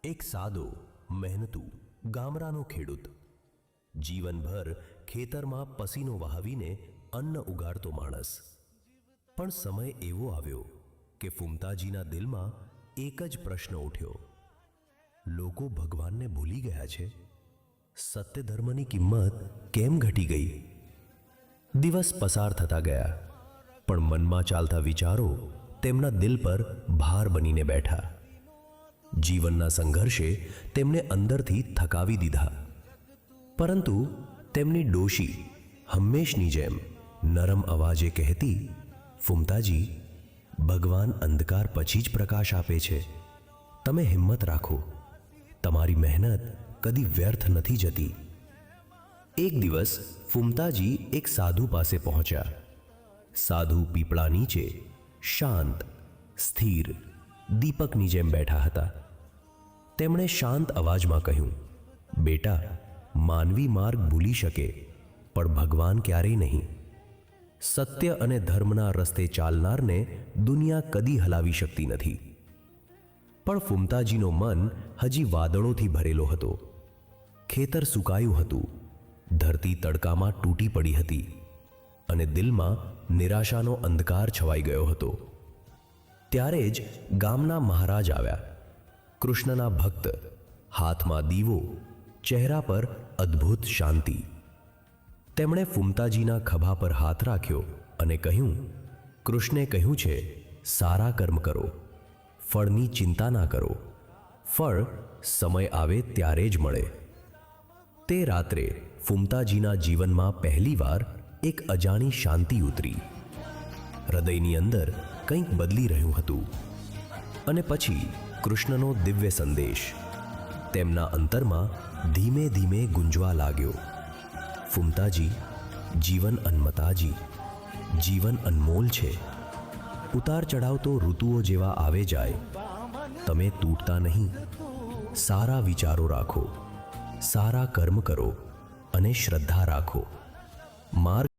એક સાદો મહેનતુ ગામડાનો ખેડૂત જીવનભર ખેતરમાં પસીનો વહાવીને અન્ન ઉગાડતો માણસ. પણ સમય એવો આવ્યો કે ફુમતાજીના દિલમાં એક જ પ્રશ્ન ઉઠ્યો. લોકો ભગવાનને ભૂલી ગયા છે. સત્ય ધર્મની કિંમત કેમ ઘટી ગઈ? દિવસ પસાર થતા ગયા, પણ મનમાં ચાલતા વિચારો તેમના દિલ પર ભાર બનીને બેઠા. જીવનના સંઘર્ષે તેમને અંદરથી થકાવી દીધા. પરંતુ તેમની ડોશી હંમેશની જેમ નરમ અવાજે કહેતી, ફુમતાજી, ભગવાન અંધકાર પછી જ પ્રકાશ આપે છે. તમે હિંમત રાખો, તમારી મહેનત કદી વ્યર્થ નથી જતી. એક દિવસ ફુમતાજી એક સાધુ પાસે પહોંચ્યા. સાધુ પીપળા નીચે શાંત, સ્થિર દીપકની જેમ બેઠા હતા. તેમણે શાંત અવાજમાં કહ્યું, બેટા, માનવી માર્ગ ભૂલી શકે, પણ ભગવાન ક્યારેય નહીં. સત્ય અને ધર્મના રસ્તે ચાલનારને દુનિયા કદી હલાવી શકતી નથી. પણ ફુમતાજીનો મન હજી વાદળોથી ભરેલો હતો. ખેતર સુકાયું હતું, ધરતી તડકામાં તૂટી પડી હતી અને દિલમાં નિરાશાનો અંધકાર છવાઈ ગયો હતો. ત્યારે જ ગામના મહારાજ આવ્યા. કૃષ્ણના ભક્ત, હાથમાં દીવો, ચહેરા પર અદ્ભુત શાંતિ. તેમણે ફુમતાજીના ખભા પર હાથ રાખ્યો અને કહ્યું, કૃષ્ણે કહ્યું છે, સારા કર્મ કરો, ફળની ચિંતા ના કરો. ફળ સમય આવે ત્યારે જ મળે. તે રાત્રે ફુમતાજીના જીવનમાં પહેલીવાર એક અજાણી શાંતિ ઉતરી. હૃદયની અંદર કંઈક બદલી રહ્યું હતું. અને પછી કૃષ્ણનો દિવ્ય સંદેશ તેમના અંતરમાં ધીમે ધીમે ગુંજવા લાગ્યો. ફુમતાજી, જીવન અનમતાજી, જીવન અનમોલ છે. ઉતાર ચઢાવ તો ઋતુઓ જેવા આવે જાય. તમે તૂટતા નહીં. સારા વિચારો રાખો, સારા કર્મ કરો અને શ્રદ્ધા રાખો. માર્ગ